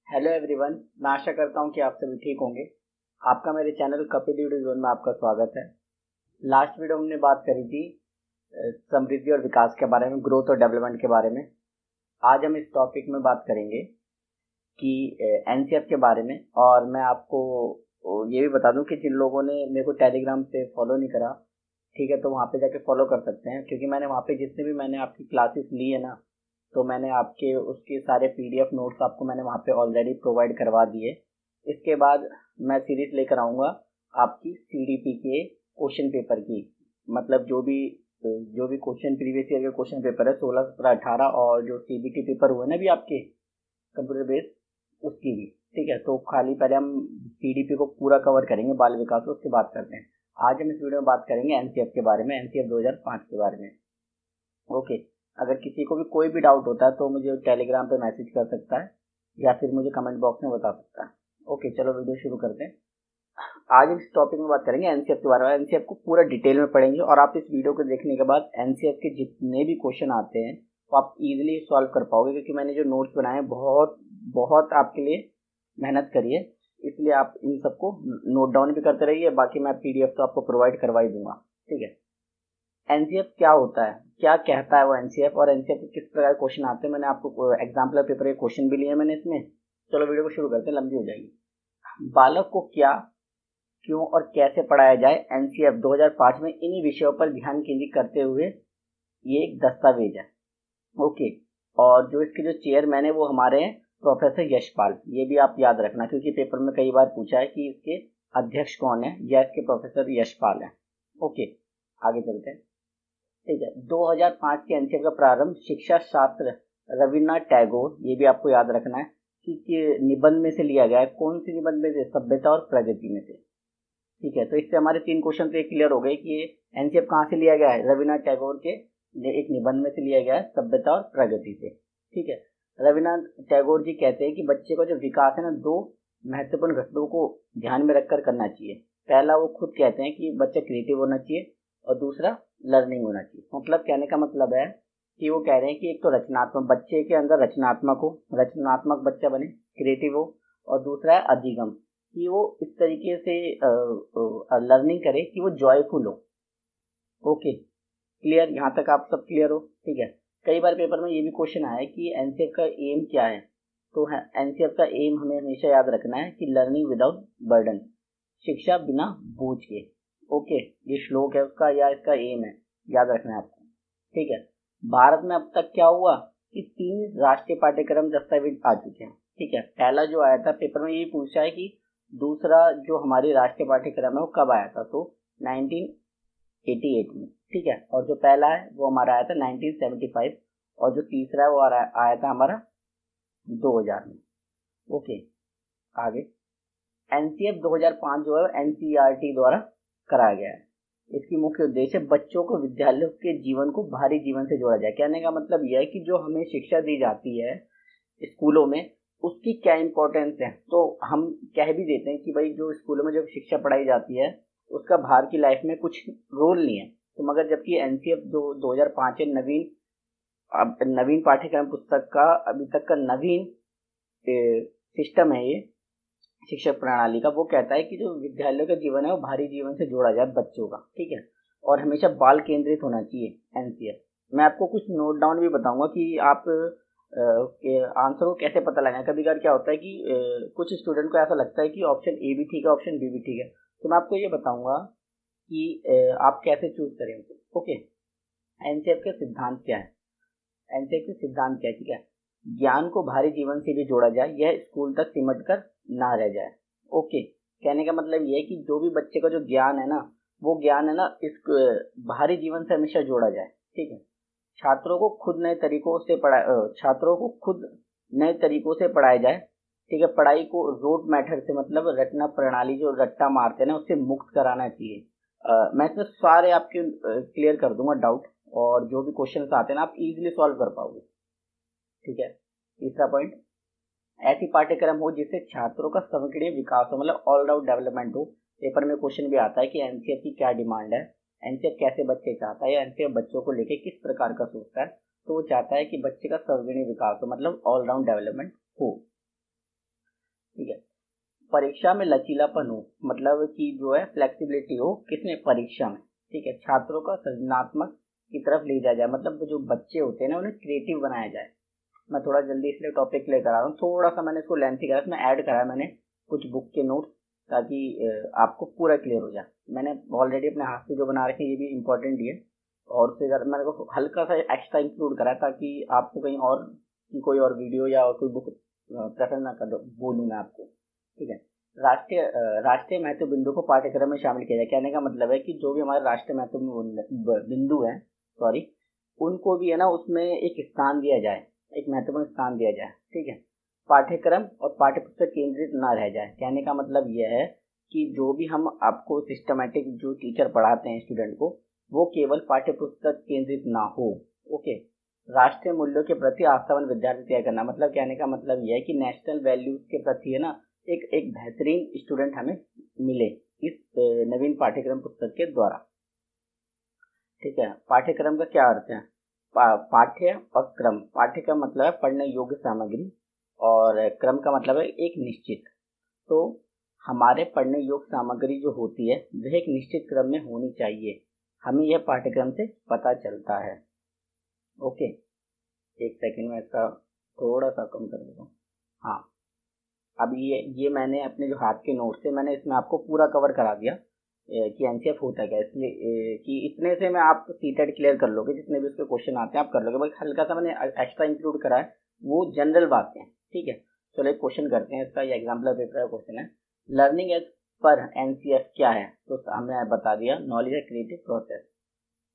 Hello everyone. मैं आशा करता हूँ कि आप सभी ठीक होंगे। आपका मेरे चैनल कपिल वीडियो जोन में आपका स्वागत है। लास्ट वीडियो में हमने बात करी थी समृद्धि और विकास के बारे में, ग्रोथ और डेवलपमेंट के बारे में। आज हम इस टॉपिक में बात करेंगे कि एनसीएफ के बारे में। और मैं आपको ये भी बता दूं कि जिन लोगों ने मेरे को टेलीग्राम पे फॉलो नहीं करा, ठीक है, तो वहाँ पे जाके फॉलो कर सकते हैं, क्योंकि मैंने वहाँ पे जितने भी मैंने आपकी क्लासेस ली है ना, तो मैंने आपके उसके सारे पीडीएफ नोट्स आपको मैंने वहाँ पे ऑलरेडी प्रोवाइड करवा दिए। इसके बाद मैं सीरीज लेकर आऊँगा आपकी सीडीपी के क्वेश्चन पेपर की, मतलब जो भी क्वेश्चन प्रीवियस ईयर के क्वेश्चन पेपर है 16, 17, 18 और जो सीबीटी पेपर हुए ना भी आपके कंप्यूटर बेस्ड, उसकी भी। ठीक है, तो खाली पहले हम सीडीपी को पूरा कवर करेंगे, बाल विकास को, उसके बाद करते हैं। आज हम इस वीडियो में बात करेंगे एनसीएफ के बारे में, एनसीएफ 2005 के बारे में। ओके। अगर किसी को भी कोई भी डाउट होता है तो मुझे टेलीग्राम पे मैसेज कर सकता है या फिर मुझे कमेंट बॉक्स में बता सकता है। ओके, चलो वीडियो शुरू करते हैं। आज इस टॉपिक में बात करेंगे एनसीएफ के बारे में। एनसीएफ को पूरा डिटेल में पढ़ेंगे और आप इस वीडियो को देखने के बाद एनसीएफ के जितने भी क्वेश्चन आते हैं वो आप इजीली सॉल्व कर पाओगे, क्योंकि मैंने जो नोट्स बनाए हैं बहुत बहुत आपके लिए मेहनत करी है। इसलिए आप इन सबको नोट डाउन भी करते रहिए। बाकी मैं पीडीएफ तो आपको प्रोवाइड करवा ही दूंगा। ठीक है, एनसीएफ क्या होता है, क्या कहता है वो एनसीएफ, और एनसीएफ के किस प्रकार क्वेश्चन आते हैं, मैंने आपको एग्जाम्पल पेपर के क्वेश्चन भी लिए हैं मैंने इसमें। चलो वीडियो को शुरू करते हैं, लंबी हो जाएगी। बालक को क्या, क्यों और कैसे पढ़ाया जाए, एनसीएफ 2005 में इन्हीं विषयों पर ध्यान केंद्रित करते हुए ये एक दस्तावेज है। ओके। और जो इसके जो चेयरमैन है वो हमारे हैं प्रोफेसर यशपाल। ये भी आप याद रखना, क्योंकि पेपर में कई बार पूछा है कि इसके अध्यक्ष कौन है, या इसके प्रोफेसर यशपाल है। ओके, आगे चलते हैं। ठीक है, 2005 के एनसीएफ का प्रारंभ शिक्षा शास्त्र रविन्द्रनाथ टैगोर, ये भी आपको याद रखना है कि निबंध में से लिया गया है। कौन सी निबंध में से? सभ्यता और प्रगति में से। ठीक है, तो इससे हमारे 3 क्वेश्चन तो क्लियर हो गए कि ये एनसीएफ कहाँ से लिया गया है। रविन्द्रनाथ टैगोर के एक निबंध में से लिया गया है, सभ्यता और प्रगति से। ठीक है, रविन्द्रनाथ टैगोर जी कहते हैं कि बच्चे का जो विकास है ना, 2 महत्वपूर्ण घटकों को ध्यान में रखकर करना चाहिए। पहला, वो खुद कहते हैं कि बच्चा क्रिएटिव होना चाहिए, और दूसरा लर्निंग होना चाहिए। मतलब कहने का मतलब है कि वो कह रहे हैं कि एक तो रचनात्मक, बच्चे के अंदर रचनात्मक हो, रचनात्मक बच्चा बने, क्रिएटिव हो, और दूसरा है अधिगम, कि वो इस तरीके से लर्निंग करे कि वो जॉयफुल हो। Okay, clear? यहाँ तक आप सब क्लियर हो? ठीक है। कई बार पेपर में ये भी क्वेश्चन आया है कि एनसीएफ का एम क्या है। तो है एनसीएफ का एम हमें हमेशा याद रखना है कि लर्निंग विदाउट बर्डन, शिक्षा बिना बोझ के। ओके, ये श्लोक है उसका या इसका एम है, याद रखना है आपको। ठीक है, भारत में अब तक क्या हुआ कि 3 राष्ट्रीय पाठ्यक्रम दस्तावेज आ चुके हैं। ठीक है, पहला जो आया था पेपर में, ये पूछा है कि दूसरा जो हमारी राष्ट्रीय पाठ्यक्रम है वो कब आया था, तो 1988 में। ठीक है, और जो पहला है वो हमारा आया था 1975, और जो तीसरा है वो आया था हमारा 2000 में। ओके, आगे। एनसीएफ 2005 जो है एनसीईआरटी द्वारा कराया गया है। इसकी मुख्य उद्देश्य बच्चों को विद्यालयों के जीवन को बाहरी जीवन से जोड़ा जाए। कहने का मतलब यह है कि जो हमें शिक्षा दी जाती है स्कूलों में, उसकी क्या इंपॉर्टेंस है। तो हम कह भी देते हैं कि भाई जो स्कूलों में जो शिक्षा पढ़ाई जाती है उसका बाहर की लाइफ में कुछ रोल नहीं है। तो मगर जबकि एनसीएफ जो 2005 है, नवीन पाठ्यक्रम पुस्तक का अभी तक का नवीन सिस्टम है ये शिक्षा प्रणाली का, वो कहता है कि जो विद्यालय का जीवन है वो बाहरी जीवन से जोड़ा जाए बच्चों का। ठीक है, और हमेशा बाल केंद्रित होना चाहिए एनसीएफ। मैं आपको कुछ नोट डाउन भी बताऊंगा कि आप के आंसर को कैसे पता लगाएं। कभी कभार क्या होता है कि कुछ स्टूडेंट को ऐसा लगता है कि ऑप्शन ए भी ठीक है, ऑप्शन बी भी ठीक है। तो मैं आपको ये बताऊंगा कि आप कैसे चूज करें उसे। ओके, एनसीएफ के सिद्धांत क्या है? एनसीएफ के सिद्धांत क्या है? ठीक है, ज्ञान को बाहरी जीवन से भी जोड़ा जाए, यह स्कूल तक सिमट कर ना रह जाए। ओके, कहने का मतलब ये है कि जो भी बच्चे का जो ज्ञान है ना, वो ज्ञान है ना इस बाहरी जीवन से हमेशा जोड़ा जाए। ठीक है, छात्रों को खुद नए तरीकों से पढ़ाया जाए। ठीक है, पढ़ाई को रोट मेथड से, मतलब रटना प्रणाली, जो रट्टा मारते हैं ना, उससे मुक्त कराना चाहिए। मैं इसमें सारे आपके क्लियर कर दूंगा डाउट, और जो भी क्वेश्चन आते हैं ना आप इजीली सॉल्व कर पाओगे। ठीक है, तीसरा पॉइंट, ऐसी पाठ्यक्रम हो जिससे छात्रों का समग्र विकास हो, मतलब ऑल राउंड डेवलपमेंट हो। पेपर में क्वेश्चन भी आता है कि एनसीएफ की क्या डिमांड है, एनसीएफ कैसे बच्चे चाहता है, या एनसीएफ बच्चों को लेके किस प्रकार का सोचता है। तो वो चाहता है कि बच्चे का सर्वगुणी विकास हो, मतलब ऑल राउंड डेवलपमेंट हो। ठीक है। परीक्षा में लचीलापन हो, मतलब कि जो है फ्लेक्सिबिलिटी हो, किसमें, परीक्षा में। ठीक है। छात्रों का सृजनात्मक की तरफ ले जाया जाए, मतलब जो बच्चे होते हैं ना उन्हें क्रिएटिव बनाया जाए। मैं थोड़ा जल्दी इसलिए टॉपिक लेकर आ रहा हूँ, थोड़ा सा मैंने इसको लेंथी करा, इसमें ऐड करा है मैंने कुछ बुक के नोट्स, ताकि आपको पूरा क्लियर हो जाए। मैंने ऑलरेडी अपने हाथ से जो बना रखे ये भी इम्पोर्टेंट ही है, और उससे ज़्यादा मैंने को हल्का सा एक्स्ट्रा इंक्लूड करा है, ताकि आपको कहीं और की कोई और वीडियो या और कोई बुक प्रेफर ना कर दो बोलूँ मैं आपको। ठीक है। राष्ट्रीय महत्व बिंदु को पाठ्यक्रम में शामिल किया जाए। कहने का मतलब है कि जो भी हमारे राष्ट्रीय महत्व बिंदु है, सॉरी, उनको भी है ना उसमें एक स्थान दिया जाए, एक महत्वपूर्ण स्थान दिया जाए। ठीक है। पाठ्यक्रम और पाठ्यपुस्तक केंद्रित ना रह जाए। कहने का मतलब यह है कि जो भी हम आपको सिस्टमेटिक जो टीचर पढ़ाते हैं स्टूडेंट को, वो केवल पाठ्यपुस्तक केंद्रित ना हो। ओके। राष्ट्रीय मूल्यों के प्रति आस्थावान विद्यार्थी तैयार करना, मतलब कहने का मतलब यह है कि नेशनल वैल्यूज के प्रति है ना एक बेहतरीन स्टूडेंट हमें मिले इस नवीन पाठ्यक्रम पुस्तक के द्वारा। ठीक है। पाठ्यक्रम का क्या अर्थ है? पाठ्य और क्रम। पाठ्य का मतलब है पढ़ने योग्य सामग्री, और क्रम का मतलब है एक निश्चित। तो हमारे पढ़ने योग्य सामग्री जो होती है वह एक निश्चित क्रम में होनी चाहिए, हमें यह पाठ्यक्रम से पता चलता है। ओके, एक सेकंड में इसका थोड़ा सा कम कर देता हूँ। हाँ, अब ये मैंने अपने जो हाथ के नोट से मैंने इसमें आपको पूरा कवर करा दिया कि एनसीएफ होता है क्या, इसलिए कि इतने से मैं आप सीटेट क्लियर कर लोगे, जितने भी उसके क्वेश्चन आते हैं आप कर लोगे। बस हल्का सा मैंने एक्स्ट्रा इंक्लूड करा है, वो जनरल बातें हैं। ठीक है। चलो एक क्वेश्चन करते हैं इसका, ये एग्जाम्पल पेपर का क्वेश्चन है। लर्निंग एज पर एनसीएफ क्या है? तो हमने बता दिया, नॉलेज है क्रिएटिव प्रोसेस।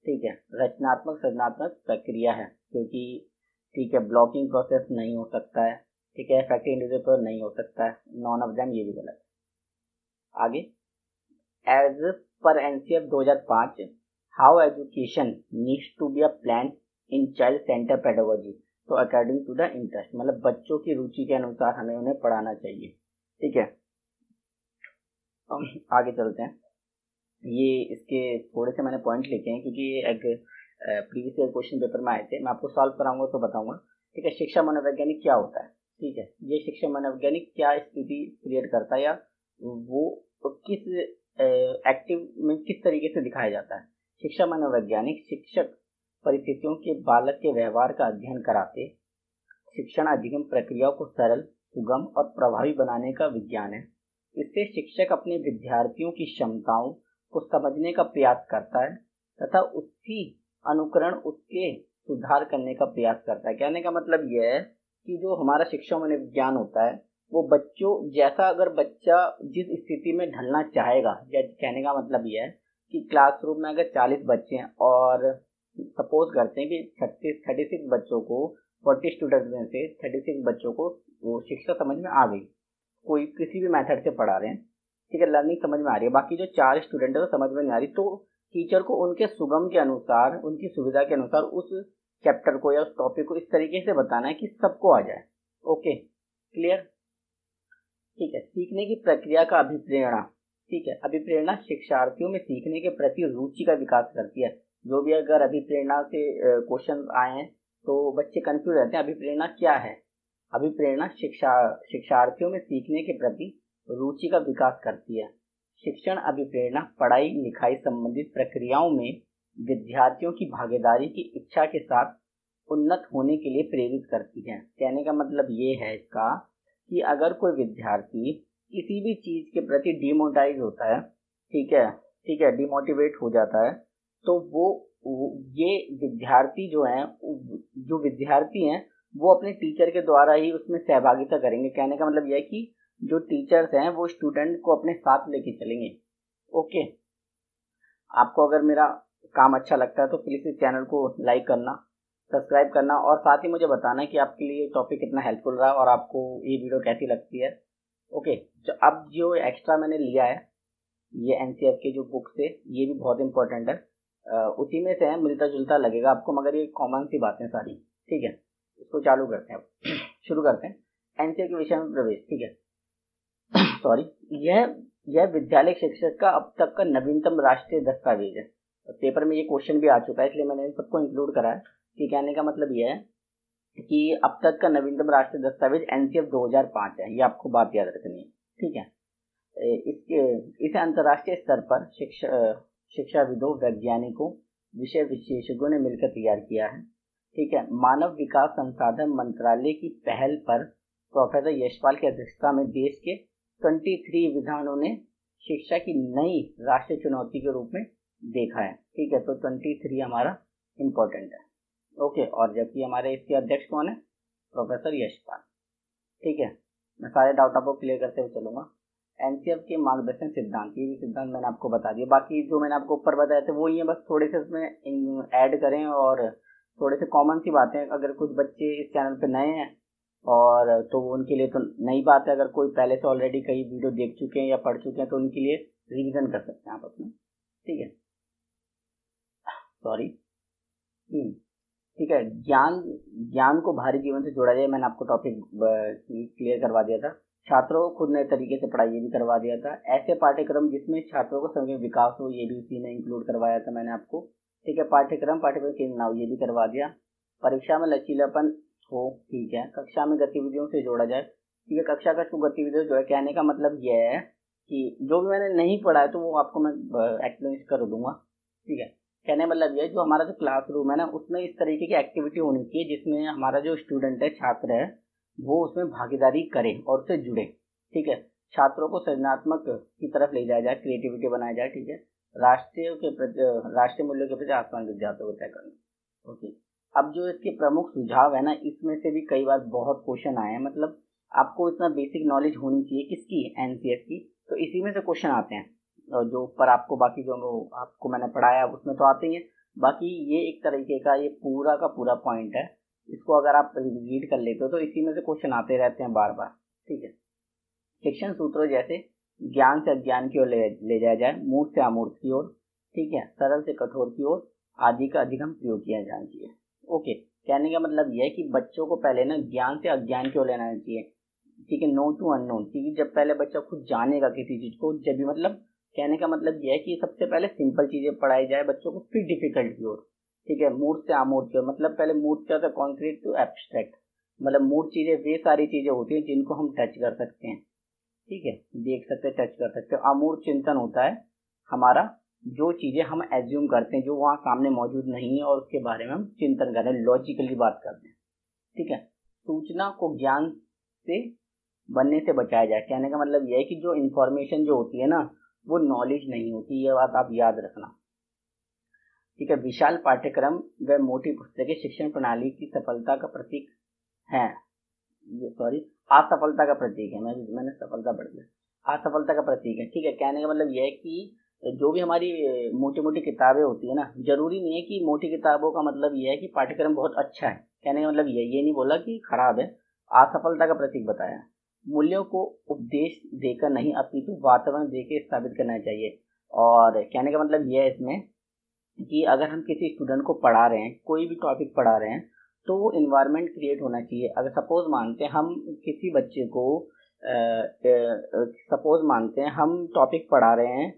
ठीक है। रचनात्मक सृजनात्मक प्रक्रिया है, क्योंकि ठीक है ब्लॉकिंग प्रोसेस नहीं हो सकता है। ठीक है। इफेक्टिव इंडिविजुअल नहीं हो सकता है, नॉन ऑफ देम, ये भी गलत है। आगे, as per NCF 2005, how education needs to be a plan in child centre pedagogy, तो अकॉर्डिंग टू द इंटरेस्ट, मतलब बच्चों की रुचि के अनुसार हमें उन्हें पढ़ाना चाहिए। ठीक है। आगे चलते हैं। ये इसके थोड़े से मैंने पॉइंट लिखे हैं, क्योंकि ये एक प्रीवियस ईयर क्वेश्चन पेपर में आए थे, मैं आपको सॉल्व कराऊंगा तो बताऊंगा। ठीक है। शिक्षा मनोवैज्ञानिक क्या होता है? ठीक है। ये शिक्षा मनोवैज्ञानिक क्या स्थिति क्रिएट करता है, या वो किस एक्टिव में किस तरीके से दिखाया जाता है? शिक्षा मनोवैज्ञानिक शिक्षक परिस्थितियों के बालक के व्यवहार का अध्ययन कराते शिक्षण अधिगम प्रक्रियाओं को सरल, सुगम और प्रभावी बनाने का विज्ञान है। इससे शिक्षक अपने विद्यार्थियों की क्षमताओं को समझने का प्रयास करता है तथा उसकी अनुकरण उसके सुधार करने का प्रयास करता है। कहने का मतलब यह है कि जो हमारा शिक्षा मनोविज्ञान होता है वो बच्चों जैसा, अगर बच्चा जिस स्थिति में ढलना चाहेगा, कहने का मतलब यह है कि क्लासरूम में अगर 40 बच्चे हैं और सपोज करते हैं कि 36 बच्चों को, 40 स्टूडेंट्स में से 36 बच्चों को वो शिक्षा समझ में आ गई, कोई किसी भी मेथड से पढ़ा रहे हैं। ठीक है। लर्निंग समझ में आ रही है, बाकी जो 4 स्टूडेंट है वो समझ में नहीं आ रही, तो टीचर को उनके सुगम के अनुसार, उनकी सुविधा के अनुसार उस चैप्टर को या उस टॉपिक को इस तरीके से बताना है कि सबको आ जाए। Okay, clear? ठीक है। सीखने की प्रक्रिया का अभिप्रेरणा। ठीक है। अभिप्रेरणा शिक्षार्थियों में सीखने के प्रति रुचि का विकास करती है। जो भी अगर अभिप्रेरणा से क्वेश्चन आए हैं तो बच्चे कंफ्यूज रहते हैं, अभिप्रेरणा क्या है? अभिप्रेरणा शिक्षार्थियों में सीखने के प्रति रुचि का विकास करती है। शिक्षण अभिप्रेरणा पढ़ाई लिखाई संबंधित प्रक्रियाओं में विद्यार्थियों की भागीदारी की इच्छा के साथ उन्नत होने के लिए प्रेरित करती है। कहने का मतलब ये है इसका कि अगर कोई विद्यार्थी किसी भी चीज के प्रति डिमोटिवेट होता है, ठीक है, डिमोटिवेट हो जाता है, तो वो ये विद्यार्थी जो विद्यार्थी हैं वो अपने टीचर के द्वारा ही उसमें सहभागिता करेंगे। कहने का मतलब यह है कि जो टीचर्स हैं वो स्टूडेंट को अपने साथ लेके चलेंगे। ओके, आपको अगर मेरा काम अच्छा लगता है तो प्लीज़ इस चैनल को लाइक करना, सब्सक्राइब करना, और साथ ही मुझे बताना कि आपके लिए टॉपिक कितना हेल्पफुल रहा और आपको ये वीडियो कैसी लगती है। ओके, तो अब जो एक्स्ट्रा मैंने लिया है ये एनसीएफ के जो बुक से, ये भी बहुत इंपॉर्टेंट है, उसी में से है, मिलता जुलता लगेगा आपको, मगर ये कॉमन सी बातें सारी। ठीक है, इसको चालू करते हैं, अब शुरू करते हैं। एनसीएफ के विषय में प्रवेश। ठीक है सॉरी, यह विद्यालय शिक्षक का अब तक का नवीनतम राष्ट्रीय दस्तावेज है। पेपर में ये क्वेश्चन भी आ चुका है, इसलिए मैंने इन सबको इंक्लूड करा है कि कहने का मतलब यह है कि अब तक का नवीनतम राष्ट्रीय दस्तावेज एनसीएफ 2005 है, ये आपको बात याद रखनी है। ठीक है, इसे अंतर्राष्ट्रीय स्तर पर शिक्षाविदों, वैज्ञानिकों, विषय विशेषज्ञों ने मिलकर तैयार किया है। ठीक है, मानव विकास संसाधन मंत्रालय की पहल पर प्रोफेसर यशपाल की अध्यक्षता में देश के 23 विधानों ने शिक्षा की नई राष्ट्रीय चुनौती के रूप में देखा है। ठीक है, तो 23 हमारा इम्पोर्टेंट है। ओके, और जबकि हमारे इसके अध्यक्ष कौन है? प्रोफेसर यशपाल। ठीक है, मैं सारे डाउट आपको क्लियर करते हुए चलूंगा। एनसीएफ के मार्गदर्शन सिद्धांत, ये भी सिद्धांत मैंने आपको बता दिया। बाकी जो मैंने आपको ऊपर बताया था वो ये, बस थोड़े से इसमें ऐड करें और थोड़े से कॉमन सी बातें। अगर कुछ बच्चे इस चैनल पे नए हैं और तो उनके लिए तो नई बात है, अगर कोई पहले से ऑलरेडी कई वीडियो देख चुके हैं या पढ़ चुके हैं तो उनके लिए रिवीजन कर सकते हैं आप अपना। ठीक है, सॉरी। ठीक है, ज्ञान को बाहरी जीवन से जोड़ा जाए, मैंने आपको टॉपिक क्लियर करवा दिया था। छात्रों को खुद नए तरीके से पढ़ाई, ये भी करवा दिया था। ऐसे पाठ्यक्रम जिसमें छात्रों को समय विकास हो, ये भी उसी ने इंक्लूड करवाया था मैंने आपको। ठीक है, पाठ्यक्रम के नाम, ये भी करवा दिया। परीक्षा में लचीलापन हो, ठीक है। कक्षा में गतिविधियों से जोड़ा जाए, ठीक है। कक्षा का गतिविधियों जो है, कहने का मतलब यह है कि जो भी मैंने नहीं पढ़ा है तो वो आपको मैं एक्सप्लेन कर दूंगा। ठीक है, कहने मतलब ये, जो हमारा जो क्लासरूम है ना, उसमें इस तरीके की एक्टिविटी होनी चाहिए जिसमें हमारा जो स्टूडेंट है, छात्र है, वो उसमें भागीदारी करे और उससे जुड़े। ठीक है, छात्रों को सृजनात्मक की तरफ ले जाया जाए, क्रिएटिविटी बनाया जाए। ठीक है, राष्ट्रीय मूल्यों के प्रति आसमान विद्यार्थियों को तय करना। ओके, अब जो इसके प्रमुख सुझाव है ना, इसमें से भी कई बार बहुत क्वेश्चन आए हैं। मतलब आपको इतना बेसिक नॉलेज होनी चाहिए किसकी, एनसीएफ की, तो इसी में से क्वेश्चन आते हैं। जो ऊपर आपको बाकी जो आपको मैंने पढ़ाया उसमें तो आते ही हैं। बाकी ये एक तरीके का ये पूरा का पूरा पॉइंट है, इसको अगर आप रीड कर लेते हो तो इसी में से क्वेश्चन आते रहते हैं बार बार। ठीक है, शिक्षण सूत्रों जैसे ज्ञान से अज्ञान की ओर ले जाया जाए, मूर्ख से अमूर्त की ओर, ठीक है, सरल से कठोर की ओर आदि का अधिक हम प्रयोग किया जाना चाहिए। ओके, कहने का मतलब यह है कि बच्चों को पहले ना ज्ञान से अज्ञान की ओर लेना चाहिए। ठीक है, नो टू अननोन, क्योंकि जब पहले बच्चा खुद जानेगा किसी चीज को, जब भी मतलब कहने का मतलब यह है कि सबसे पहले सिंपल चीजें पढ़ाई जाए बच्चों को, फिर डिफिकल्ट की ओर। ठीक है, मूर्त से अमूर्त की ओर, मतलब पहले मूर्त क्या होता है, कॉन्क्रीट टू एब्स्ट्रैक्ट। मतलब मूर्त चीजें वे सारी चीजें होती हैं जिनको हम टच कर सकते हैं। ठीक है, देख सकते हैं, टच कर सकते हैं। अमूर्त चिंतन होता है हमारा, जो चीजें हम एज्यूम करते हैं, जो वहाँ सामने मौजूद नहीं है और उसके बारे में हम चिंतन कर रहे हैं, लॉजिकली बात करते हैं। ठीक है, सूचना को ज्ञान से बनने से बचाया जाए। कहने का मतलब यह है कि जो इंफॉर्मेशन जो होती है ना, वो नॉलेज नहीं होती, ये बात आप याद रखना। ठीक है, विशाल पाठ्यक्रम व मोटी पुस्तकें शिक्षण प्रणाली की सफलता का प्रतीक है। सॉरी, असफलता का प्रतीक है। मैंने सफलता पढ़ दिया, असफलता का प्रतीक है। ठीक है, कहने का मतलब यह है कि जो भी हमारी मोटी मोटी किताबें होती है ना, जरूरी नहीं है कि मोटी किताबों का मतलब यह है कि पाठ्यक्रम बहुत अच्छा है। कहने का मतलब ये नहीं बोला कि खराब है, असफलता का प्रतीक बताया। मूल्यों को उपदेश देकर नहीं, अपितु वातावरण देकर स्थापित करना चाहिए। और कहने का मतलब यह है इसमें कि अगर हम किसी स्टूडेंट को पढ़ा रहे हैं, कोई भी टॉपिक पढ़ा रहे हैं, तो वो इन्वायरमेंट क्रिएट होना चाहिए। अगर सपोज मानते हैं हम किसी बच्चे को सपोज मानते हैं हम टॉपिक पढ़ा रहे हैं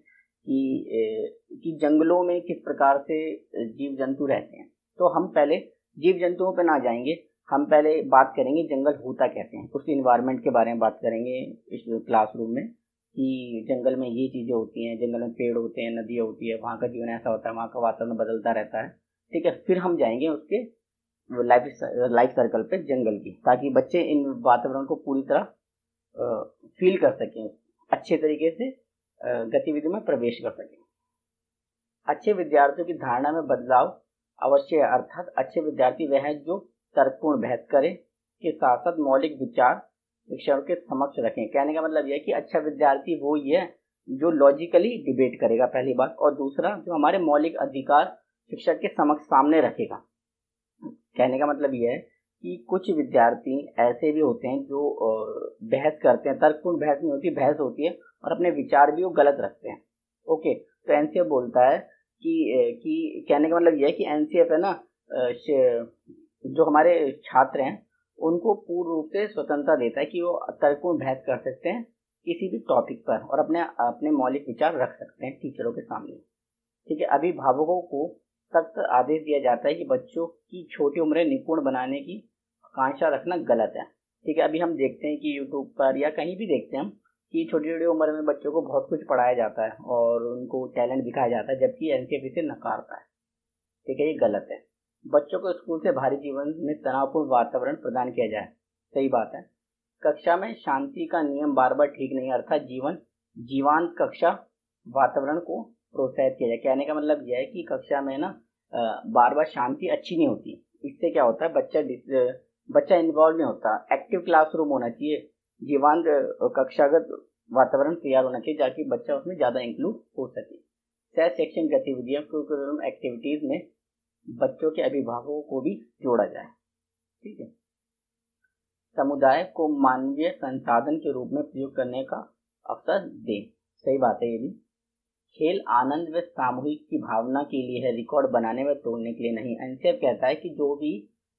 कि जंगलों में किस प्रकार से जीव जंतु रहते हैं, तो हम पहले जीव जंतुओं पे ना जाएंगे, हम पहले बात करेंगे जंगल होता कैसे हैं, उस इन्वायरमेंट के बारे में बात करेंगे इस क्लासरूम में, कि जंगल में ये चीज़ें होती हैं, जंगल में पेड़ होते हैं, नदियाँ होती है, वहाँ का जीवन ऐसा होता है, वहाँ का वातावरण बदलता रहता है। ठीक है, फिर हम जाएंगे उसके लाइफ सर्कल पे जंगल की, ताकि बच्चे इन वातावरण को पूरी तरह फील कर सकें, अच्छे तरीके से गतिविधि में प्रवेश कर सकें। अच्छे विद्यार्थियों की धारणा में बदलाव अवश्य है, अर्थात अच्छे विद्यार्थी वह है जो तर्कपूर्ण बहस करे के साथ साथ मौलिक विचार शिक्षण के समक्ष रखें। कहने का मतलब यह है कि अच्छा विद्यार्थी वो ही है जो लॉजिकली डिबेट करेगा, पहली बात, और दूसरा जो हमारे मौलिक अधिकार शिक्षक के समक्ष सामने रखेगा। कहने का मतलब यह है कि कुछ विद्यार्थी ऐसे भी होते हैं जो बहस करते हैं, तर्कपूर्ण बहस नहीं होती, बहस होती है, और अपने विचार भी वो गलत रखते हैं। ओके, तो एनसीएफ बोलता है कि कहने का मतलब यह है कि एनसीएफ है ना, जो हमारे छात्र हैं उनको पूर्ण रूप से स्वतंत्रता देता है कि वो तर्कपूर्ण बहस कर सकते हैं किसी भी टॉपिक पर, और अपने मौलिक विचार रख सकते हैं टीचरों के सामने। ठीक है, अभिभावकों को सख्त आदेश दिया जाता है कि बच्चों की छोटी उम्र निपुण बनाने की आकांक्षा रखना गलत है। ठीक है, अभी हम देखते हैं कि यूट्यूब पर या कहीं भी देखते हैं हम कि छोटी छोटी उम्र में बच्चों को बहुत कुछ पढ़ाया जाता है और उनको टैलेंट दिखाया जाता है, जबकि एनसीएफ इसे नकारता है। ठीक है, ये गलत है। बच्चों को स्कूल से बाहरी जीवन में तनावपूर्ण वातावरण प्रदान किया जाए, सही बात है। कक्षा में शांति का नियम बार बार ठीक नहीं, अर्थात जीवांत कक्षा वातावरण को प्रोत्साहित किया जाए। कहने का मतलब यह है कि कक्षा में ना बार बार शांति अच्छी नहीं होती। इससे क्या होता है, बच्चा इन्वॉल्व नहीं होता। एक्टिव क्लासरूम होना चाहिए, जीवांत कक्षागत वातावरण तैयार होना चाहिए ताकि बच्चा उसमें ज़्यादा इंक्लूड हो सके। सह शैक्षणिक गतिविधियां करिकुलम एक्टिविटीज में बच्चों के अभिभावकों को भी जोड़ा जाए। ठीक है, समुदाय को मानवीय संसाधन के रूप में प्रयोग करने का अवसर दें, सही बात है। ये भी खेल आनंद व सामूहिक की भावना के लिए है, रिकॉर्ड बनाने व तोड़ने के लिए नहीं। एनसीएफ कहता है कि जो भी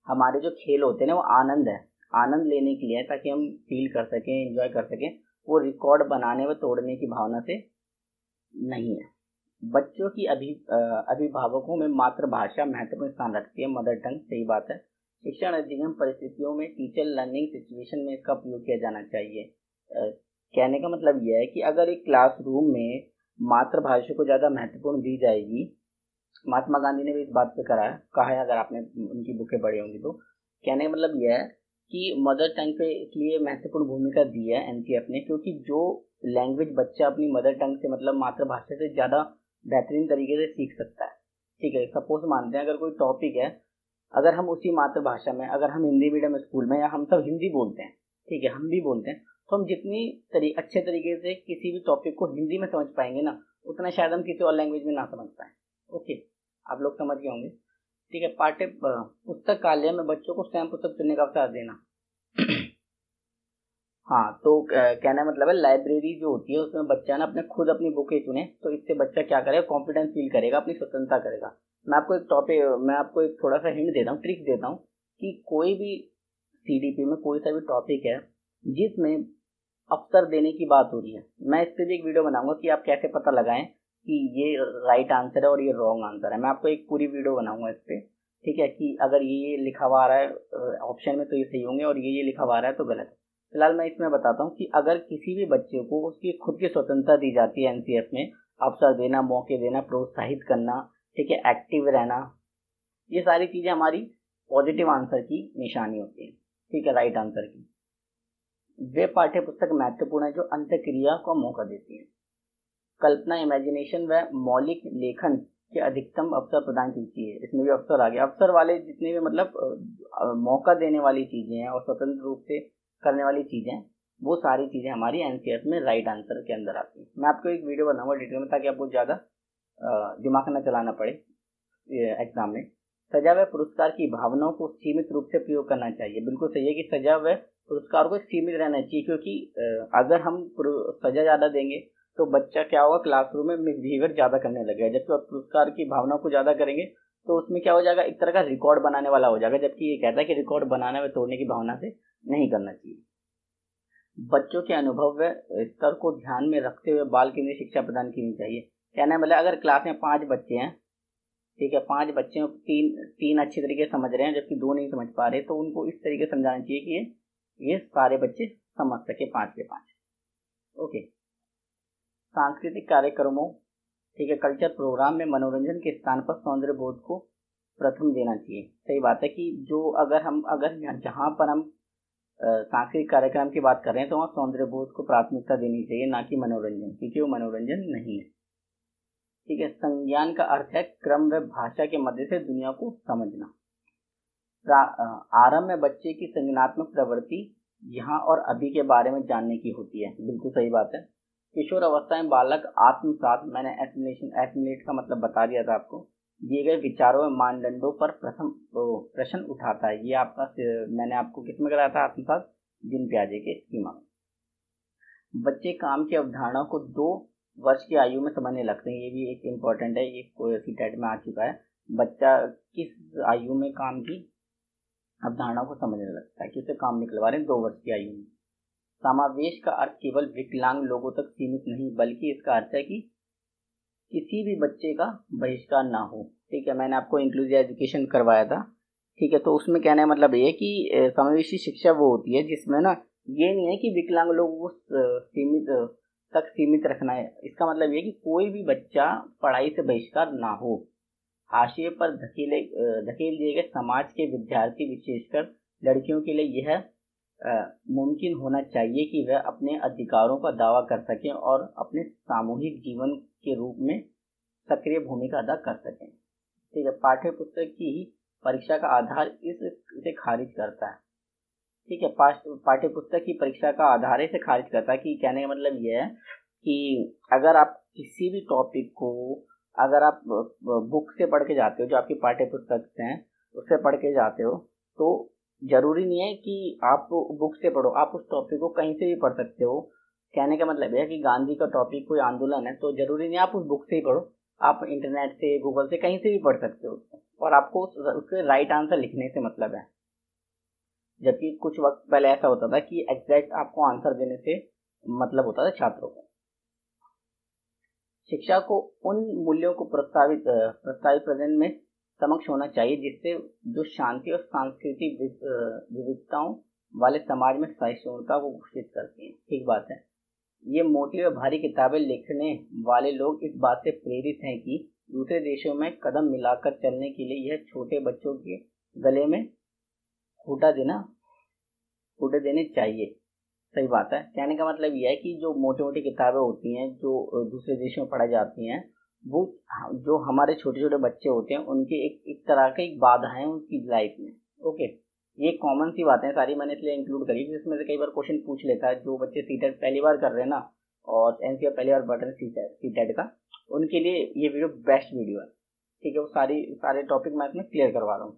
हमारे जो खेल होते हैं ना वो आनंद है, आनंद लेने के लिए है, ताकि हम फील कर सकें, एंजॉय कर सकें। वो रिकॉर्ड बनाने व तोड़ने की भावना से नहीं है। बच्चों की अभिभावकों में मातृभाषा महत्वपूर्ण स्थान रखती है, मदर टंग, सही बात है। शिक्षण अधिगम परिस्थितियों में टीचर लर्निंग सिचुएशन में इसका प्रयोग किया जाना चाहिए। कहने का मतलब यह है कि अगर एक क्लासरूम में मातृभाषा को ज़्यादा महत्वपूर्ण दी जाएगी, महात्मा गांधी ने भी इस बात पे कहा है, अगर आपने उनकी बुकें पढ़ी होंगी तो। कहने का मतलब यह है कि मदर टंग पे इसलिए महत्वपूर्ण भूमिका दी है एनसीएफ ने, क्योंकि जो लैंग्वेज बच्चा अपनी मदर टंग से मतलब मातृभाषा से ज़्यादा बेहतरीन तरीके से सीख सकता है। ठीक है, सपोज मानते हैं अगर कोई टॉपिक है, अगर हम उसी मातृभाषा में, अगर हम हिंदी मीडियम स्कूल में, या हम सब हिंदी बोलते हैं, ठीक है, हम भी बोलते हैं, तो हम जितनी अच्छे तरीके से किसी भी टॉपिक को हिंदी में समझ पाएंगे ना, उतना शायद हम किसी और लैंग्वेज में ना समझ पाएं। ओके, आप लोग समझ गए होंगे। ठीक है, पाठ्य पुस्तकालय में बच्चों को स्वयं पुस्तक चुनने का अवसर देना। हाँ, तो कहना मतलब है लाइब्रेरी जो होती है उसमें बच्चा ना खुद अपनी बुकें चुने, तो इससे बच्चा क्या करेगा, कॉन्फिडेंस फील करेगा, अपनी स्वतंत्रता करेगा। मैं आपको एक थोड़ा सा हिंट देता हूँ, ट्रिक देता हूँ कि कोई भी सीडीपी में कोई सा भी टॉपिक है जिसमें अवसर देने की बात हो रही है, मैं इस पर भी एक वीडियो बनाऊंगा कि आप कैसे पता लगाएं कि ये राइट आंसर है और ये रॉन्ग आंसर है। मैं आपको एक पूरी वीडियो बनाऊंगा इस पर। ठीक है, कि अगर ये लिखा हुआ आ रहा है ऑप्शन में तो ये सही होंगे, और ये लिखा हुआ आ रहा है तो गलत है। फिलहाल मैं इसमें बताता हूँ कि अगर किसी भी बच्चे को उसकी खुद की स्वतंत्रता दी जाती है एनसीएफ में, अवसर देना, मौके देना, प्रोत्साहित करना, ठीक है, एक्टिव रहना, ये सारी चीज़ें हमारी पॉजिटिव आंसर की निशानी होती है। ठीक है, राइट आंसर की। वे पाठ्य पुस्तक महत्वपूर्ण है जो अंतःक्रिया को मौका देती है, कल्पना, इमेजिनेशन व मौलिक लेखन के अधिकतम अवसर प्रदान कीजिए। इसमें भी अवसर आ गया। अवसर वाले जितने भी मतलब मौका देने वाली चीज़ें हैं और स्वतंत्र रूप से करने वाली चीज़ें, वो सारी चीज़ें हमारी एनसीएफ में राइट आंसर के अंदर आती हैं। मैं आपको एक वीडियो बनाऊंगा डिटेल में, ताकि आपको ज़्यादा दिमाग न चलाना पड़े एग्जाम में। सजा व पुरस्कार की भावनाओं को सीमित रूप से प्रयोग करना चाहिए। बिल्कुल सही है कि सजा व पुरस्कार को सीमित रहना चाहिए, क्योंकि अगर हम सजा ज़्यादा देंगे तो बच्चा क्या होगा, क्लासरूम में मिसबिहेवियर ज़्यादा करने लगेगा। जबकि पुरस्कार की भावना को ज़्यादा करेंगे तो उसमें क्या हो जाएगा, एक तरह का रिकॉर्ड बनाने वाला हो जाएगा। जबकि ये कहता है कि रिकॉर्ड बनाने व तोड़ने की भावना से नहीं करना चाहिए। बच्चों के अनुभव व स्तर को ध्यान में रखते हुए बाल केंद्रीय शिक्षा प्रदान करनी चाहिए। कहना मतलब अगर क्लास में 5 बच्चे हैं, ठीक है, 5 बच्चे तीन अच्छी तरीके से समझ रहे हैं जबकि 2 नहीं समझ पा रहे, तो उनको इस तरीके से समझाना चाहिए कि ये सारे बच्चे समझ सके, 5 के 5। ओके, सांस्कृतिक कार्यक्रमों, ठीक है, कल्चर प्रोग्राम में मनोरंजन के स्थान पर सौंदर्य बोध को प्रथम देना चाहिए। सही बात है कि जो अगर जहाँ पर हम सांस्कृतिक कार्यक्रम की बात कर रहे हैं तो वहाँ सौंदर्य बोध को प्राथमिकता देनी चाहिए, ना कि मनोरंजन, क्योंकि वो मनोरंजन नहीं है। ठीक है, संज्ञान का अर्थ है क्रम व भाषा के मध्य से दुनिया को समझना। आरंभ में बच्चे की संज्ञानात्मक प्रवृत्ति यहाँ और अभी के बारे में जानने की होती है। बिल्कुल सही बात है। किशोर अवस्था में बालक आत्मसात, मैंने एसिमिलेट का मतलब बता दिया था आपको, दिए गए विचारों व मानदंडों पर प्रश्न उठाता है। ये आपका मैंने आपको किसमें कराया था, आत्मसात, जिन प्याजे के स्कीमा में। बच्चे काम की अवधारणा को 2 वर्ष की आयु में समझने लगते हैं। ये भी एक इम्पॉर्टेंट है, ये कोई सीटेट में आ चुका है। बच्चा किस आयु में काम की अवधारणा को समझने लगता है, कि उसे काम निकलवा रहे हैं 2 वर्ष की आयु में। समावेश का अर्थ केवल विकलांग लोगों तक सीमित नहीं, बल्कि इसका अर्थ है कि किसी भी बच्चे का बहिष्कार ना हो। ठीक है, मैंने आपको इंक्लूसिव एजुकेशन करवाया था ठीक है, तो उसमें कहने का मतलब ये है कि समावेशी शिक्षा वो होती है जिसमें ना ये नहीं है कि विकलांग लोग उस सीमित तक सीमित रखना है। इसका मतलब ये है कि कोई भी बच्चा पढ़ाई से बहिष्कार ना हो। हाशिए पर धकेल दिए गए समाज के विद्यार्थी, विशेषकर लड़कियों के लिए यह मुमकिन होना चाहिए कि वह अपने अधिकारों का दावा कर सकें और अपने सामूहिक जीवन के रूप में सक्रिय भूमिका अदा कर सकें। ठीक है, पाठ्य पुस्तक की परीक्षा का आधार इसे खारिज करता है। ठीक है, पाठ्य पुस्तक की परीक्षा का आधार इसे खारिज करता है कि कहने का मतलब यह है कि अगर आप किसी भी टॉपिक को अगर आप बुक से पढ़ के जाते हो, जो आपकी पाठ्य पुस्तक हैं उससे पढ़ के जाते हो, तो जरूरी नहीं है कि आप बुक से पढ़ो, आप उस टॉपिक को कहीं से भी पढ़ सकते हो। कहने का मतलब है कि गांधी का टॉपिक कोई आंदोलन है, तो जरूरी नहीं है आप उस बुक से ही पढ़ो, आप इंटरनेट से, गूगल से, कहीं से भी पढ़ सकते हो और आपको उसके राइट आंसर लिखने से मतलब है। जबकि कुछ वक्त पहले ऐसा होता था कि एग्जैक्ट आपको आंसर देने से मतलब होता था छात्रों को। शिक्षा को उन मूल्यों को प्रस्तावित प्रेजेंट में समक्ष होना चाहिए जिससे जो शांति और सांस्कृतिक विविधताओं वाले समाज में सहिष्णुता को घोषित करती हैं। ठीक बात है। ये मोटी और भारी किताबें लिखने वाले लोग इस बात से प्रेरित हैं कि दूसरे देशों में कदम मिलाकर चलने के लिए यह छोटे बच्चों के गले में फूटे देने चाहिए। सही बात है। कहने का मतलब यह है कि जो मोटी मोटी किताबें होती हैं जो दूसरे देशों में पढ़ाई जाती हैं, वो जो हमारे छोटे छोटे बच्चे होते हैं उनके एक तरह की एक बाधा है उनकी लाइफ में। ओके, ये कॉमन सी बातें सारी मैंने इसलिए इंक्लूड करी जिसमें से कई बार क्वेश्चन पूछ लेता है। जो बच्चे सीटेट पहली बार कर रहे हैं ना और एनसीआर पहली बार पढ़ रहे हैं सीटेट का, उनके लिए ये वीडियो बेस्ट वीडियो है। ठीक है, वो सारे टॉपिक मैं इसमें क्लियर करवा रहा हूँ।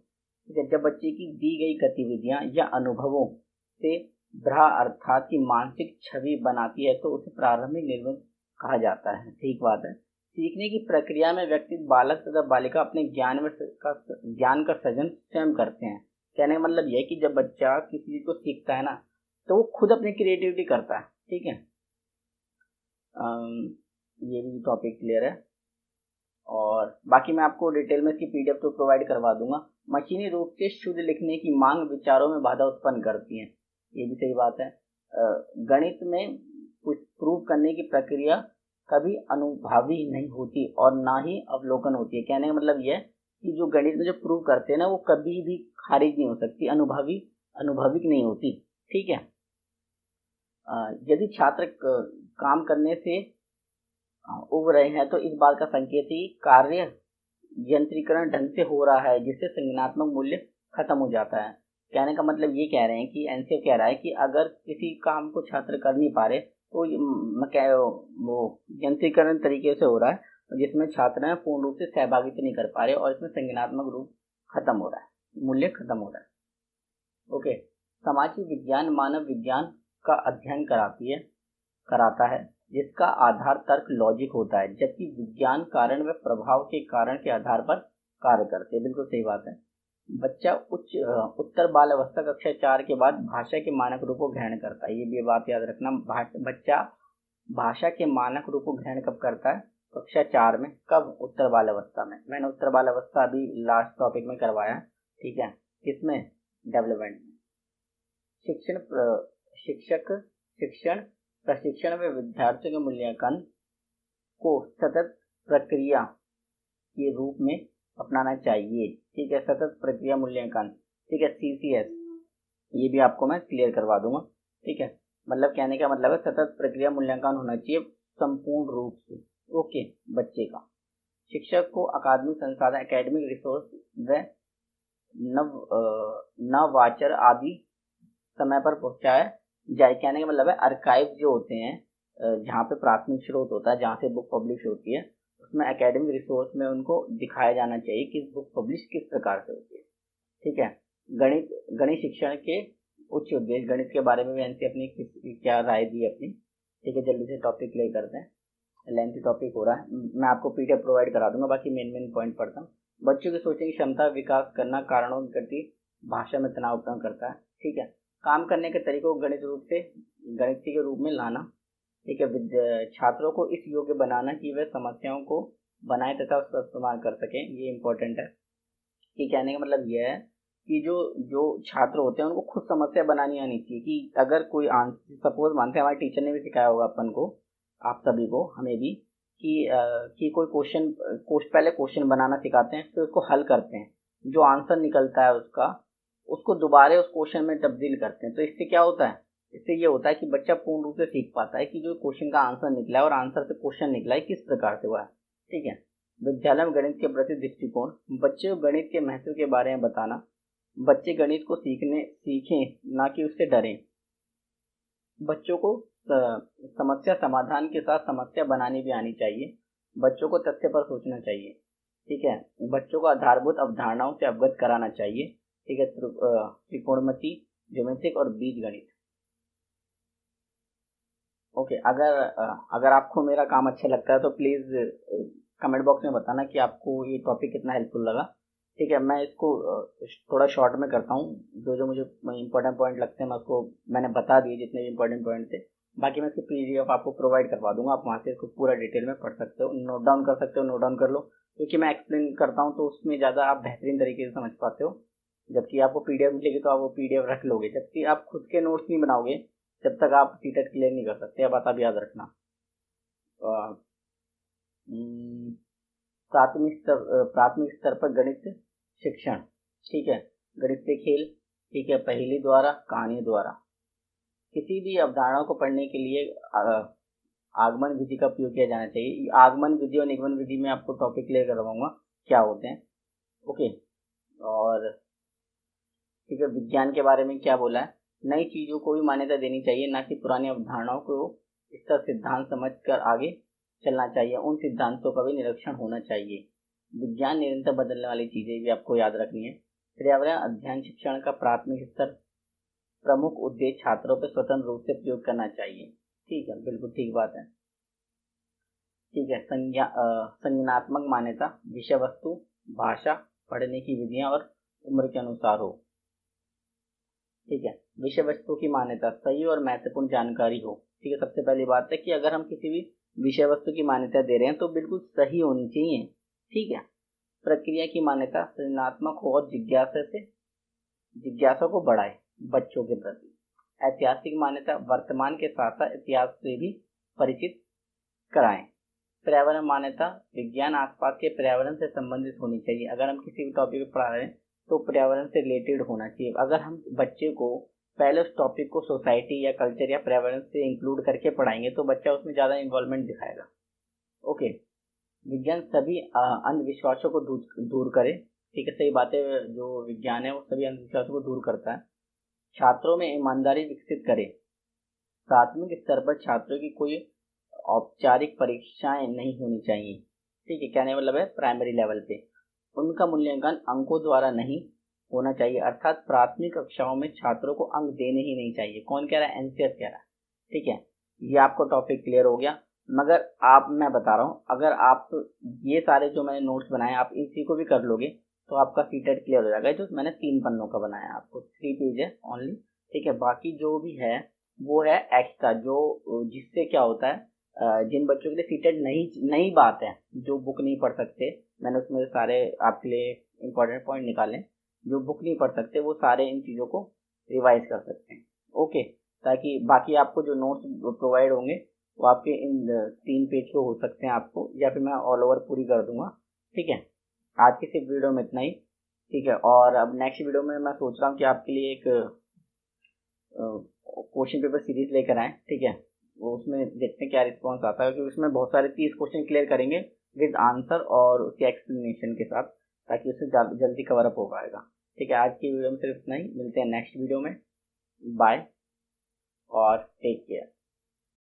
ठीक है, जब बच्चे की दी गई गतिविधियां या अनुभवों से भ्रा अर्थात की मानसिक छवि बनाती है तो उसे प्रारंभिक निर्माण कहा जाता है। ठीक बात है। सीखने की प्रक्रिया में व्यक्ति, बालक तथा बालिका अपने ज्ञान का सृजन स्वयं करते हैं। कहने का मतलब यह है कि जब बच्चा किसी चीज को सीखता है ना तो वो खुद अपनी क्रिएटिविटी करता है। ठीक है, ये भी टॉपिक क्लियर है और बाकी मैं आपको डिटेल में इसकी पीडीएफ तो प्रोवाइड करवा दूंगा। मशीनी रूप से शुद्ध लिखने की मांग विचारों में बाधा उत्पन्न करती है। ये भी सही बात है। गणित में कुछ प्रूव करने की प्रक्रिया कभी अनुभवी नहीं होती और ना ही अवलोकन होती है। कहने का मतलब यह है कि जो गणित में जो प्रूव करते हैं ना वो कभी भी खारिज नहीं हो सकती, अनुभविक नहीं होती। ठीक है, यदि छात्र काम करने से उब रहे हैं तो इस बात का संकेत ही कार्य यंत्रीकरण ढंग से हो रहा है जिससे संज्ञानात्मक मूल्य खत्म हो जाता है। कहने का मतलब ये कह रहे हैं कि एनसीएफ कह रहा है कि अगर किसी काम को छात्र कर नहीं पा रहे तो वो यंत्रीकरण तरीके से हो रहा है जिसमें छात्र पूर्ण रूप से सहभागिता नहीं कर पा रहे और इसमें संज्ञानात्मक रूप खत्म हो रहा है, मूल्य खत्म हो रहा है। ओके, सामाजिक विज्ञान मानव विज्ञान का अध्ययन कराता है जिसका आधार तर्क लॉजिक होता है, जबकि विज्ञान कारण व प्रभाव के कारण के आधार पर कार्य करते हैं। बिल्कुल सही बात है। बच्चा उत्तर बाल अवस्था कक्षा 4 के बाद भाषा के मानक रूप को ग्रहण करता है। ये भी बात याद रखना, बच्चा भाषा के मानक रूप को ग्रहण कब करता है? कक्षा 4 में। कब? उत्तर बाल अवस्था में। मैंने उत्तर बाल अवस्था अभी लास्ट टॉपिक में करवाया। ठीक है, किसमें? डेवलपमेंट में। शिक्षण प्रशिक्षण में विद्यार्थियों के मूल्यांकन को सतत प्रक्रिया के रूप में अपनाना चाहिए। ठीक है, सतत प्रक्रिया मूल्यांकन। ठीक है, CCS, ये भी आपको मैं क्लियर करवा दूंगा। ठीक है, मतलब कहने का मतलब है सतत प्रक्रिया मूल्यांकन होना चाहिए संपूर्ण रूप से। ओके, बच्चे का। शिक्षक को अकादमिक संसाधन, एकेडमिक रिसोर्स व नवाचार आदि समय पर पहुंचाया जाए। कहने का मतलब है आर्काइव जो होते हैं जहाँ पे प्राथमिक स्रोत होता है, जहाँ से बुक पब्लिश होती है, उसमें एकेडमिक रिसोर्स में उनको दिखाया जाना चाहिए कि बुक पब्लिश किस प्रकार से होती है। ठीक है, गणित शिक्षण के उच्च उद्देश्य, गणित के बारे में भी एनसी अपनी क्या राय दी अपनी। ठीक है, जल्दी से टॉपिक क्लियर करते हैं, लेंथी टॉपिक हो रहा है। मैं आपको पीडीएफ प्रोवाइड करा दूंगा, बाकी मेन पॉइंट पढ़ता हूँ। बच्चों की सोचने की क्षमता विकास करना, कारणों की गति, भाषा में तनाव उत्पन्न करता है। ठीक है, काम करने के तरीकों को गणितीय के रूप में लाना। ठीक है, छात्रों को इस योग्य बनाना कि वे समस्याओं को बनाए तथा उसका इस्तेमाल कर सकें। ये इंपॉर्टेंट है कि कहने का मतलब यह है कि जो जो छात्र होते हैं उनको खुद समस्या बनानी आनी चाहिए। कि अगर कोई सपोज मानते हैं हमारे टीचर ने भी सिखाया होगा अपन को, आप सभी को, हमें भी, कि कोई पहले क्वेश्चन बनाना सिखाते हैं, फिर उसको हल करते हैं, जो आंसर निकलता है उसको दोबारा उस क्वेश्चन में तब्दील करते हैं। तो इससे क्या होता है, इससे ये होता है कि बच्चा पूर्ण रूप से सीख पाता है कि जो क्वेश्चन का आंसर निकला है और आंसर से क्वेश्चन निकला है किस प्रकार से हुआ है। ठीक है। विद्यालय में गणित के प्रति दृष्टिकोण, बच्चे को गणित के महत्व के बारे में बताना। बच्चे गणित को सीखें, ना कि उससे डरें। बच्चों को समस्या समाधान के साथ समस्या बनानी भी आनी चाहिए। बच्चों को तथ्य पर सोचना चाहिए। ठीक है। बच्चों को आधारभूत अवधारणाओं से अवगत कराना चाहिए। ठीक है। त्रिकोणमिति, ज्योमेट्रिक और बीजगणित। ओके। अगर आपको मेरा काम अच्छा लगता है तो प्लीज़ कमेंट बॉक्स में बताना कि आपको ये टॉपिक कितना हेल्पफुल लगा। ठीक है। मैं इसको थोड़ा शॉर्ट में करता हूँ। जो जो मुझे इंपॉर्टेंट पॉइंट लगते हैं मैं उसको मैंने बता दिए, जितने भी इंपॉर्टेंट पॉइंट थे। बाकी मैं इसकी PDF आपको प्रोवाइड करवा दूंगा, आप वहाँ से इसको पूरा डिटेल में पढ़ सकते हो, नोट डाउन कर सकते हो, नोट डाउन कर लो। क्योंकि मैं एक्सप्लेन करता हूँ तो उसमें ज़्यादा आप बेहतरीन तरीके से समझ पाते हो। जबकि आपको PDF मिलेगी तो आप वो PDF रख लोगे, जबकि आप खुद के नोट्स नहीं बनाओगे जब तक आप सीटेट क्लियर नहीं कर सकते। ये बात आप याद रखना। प्राथमिक स्तर पर गणित शिक्षण। ठीक है। गणित से खेल। ठीक है। पहेली द्वारा, कहानी द्वारा। किसी भी अवधारणा को पढ़ने के लिए आगमन विधि का उपयोग किया जाना चाहिए। आगमन विधि और निगमन विधि में आपको टॉपिक क्लियर करवाऊंगा क्या होते हैं। ओके। और ठीक है, विज्ञान के बारे में क्या बोला है, नई चीज़ों को भी मान्यता देनी चाहिए, ना कि पुरानी अवधारणाओं को इसका सिद्धांत समझकर आगे चलना चाहिए। उन सिद्धांतों का भी निरीक्षण होना चाहिए। विज्ञान निरंतर बदलने वाली चीज़ें भी आपको याद रखनी है। पर्यावरण अध्ययन शिक्षण का प्राथमिक स्तर प्रमुख उद्देश्य छात्रों पर स्वतंत्र रूप से प्रयोग करना चाहिए। ठीक है, बिल्कुल ठीक बात है। ठीक है। संज्ञानात्मक मान्यता, विषय वस्तु, भाषा, पढ़ने की विधियां और उम्र के अनुसार हो। ठीक है। विषय वस्तु की मान्यता, सही और महत्वपूर्ण जानकारी हो। ठीक है। सबसे पहली बात है कि अगर हम किसी भी विषय वस्तु की मान्यता दे रहे हैं तो बिल्कुल सही होनी चाहिए। ठीक है। प्रक्रिया की मान्यता, सृजनात्मक हो और जिज्ञासा को बढ़ाए बच्चों के प्रति। ऐतिहासिक मान्यता, वर्तमान के साथ साथ इतिहास से भी परिचित कराएं। पर्यावरण मान्यता, विज्ञान आसपास के पर्यावरण से संबंधित होनी चाहिए। अगर हम किसी भी टॉपिक पर पढ़ा रहे हैं तो पर्यावरण से रिलेटेड होना चाहिए। अगर हम बच्चे को पहले उस टॉपिक को सोसाइटी या कल्चर या पर्यावरण से इंक्लूड करके पढ़ाएंगे तो बच्चा उसमें ज़्यादा इन्वॉल्वमेंट दिखाएगा। ओके। विज्ञान सभी अंधविश्वासों को दूर करे। ठीक है। सही बात है, जो विज्ञान है वो सभी अंधविश्वासों को दूर करता है। छात्रों में ईमानदारी विकसित करे। प्राथमिक स्तर पर छात्रों की कोई औपचारिक परीक्षाएं नहीं होनी चाहिए। ठीक है। कहने मतलब है प्राइमरी लेवल पे उनका मूल्यांकन अंकों द्वारा नहीं होना चाहिए। अर्थात प्राथमिक कक्षाओं में छात्रों को अंक देने ही नहीं चाहिए। कौन कह रहा है? एनसीईआरटी कह रहा है। ठीक है। ये आपको टॉपिक क्लियर हो गया। मगर मैं बता रहा हूँ, अगर आप ये सारे जो मैंने नोट्स बनाए आप इसी को भी कर लोगे तो आपका सीटेट क्लियर हो जाएगा। जो मैंने 3 पन्नों का बनाया, आपको 3 पेज है ओनली। ठीक है। बाकी जो भी है वो है एक्स्ट्रा, जो जिससे क्या होता है, जिन बच्चों के लिए सीटेट नई बात है, जो बुक नहीं पढ़ सकते, मैंने उसमें सारे आपके लिए इंपॉर्टेंट पॉइंट निकाले। जो बुक नहीं पढ़ सकते वो सारे इन चीज़ों को रिवाइज कर सकते हैं। ओके। ताकि बाकी आपको जो नोट्स प्रोवाइड होंगे वो आपके इन 3 पेज को हो सकते हैं आपको, या फिर मैं ऑल ओवर पूरी कर दूंगा। ठीक है। आज की सिर्फ वीडियो में इतना ही। ठीक है। और अब नेक्स्ट वीडियो में मैं सोच रहा हूँ कि आपके लिए एक क्वेश्चन पेपर सीरीज लेकर आए। ठीक है। वो उसमें देखते हैं क्या रिस्पॉन्स आता है, क्योंकि उसमें बहुत सारे 30 क्वेश्चन क्लियर करेंगे विद आंसर और उसके एक्सप्लेनेशन के साथ, ताकि उससे जल्दी कवर अप हो पाएगा। ठीक है। आज की वीडियो में सिर्फ इतना ही। मिलते हैं नेक्स्ट वीडियो में। बाय और टेक केयर।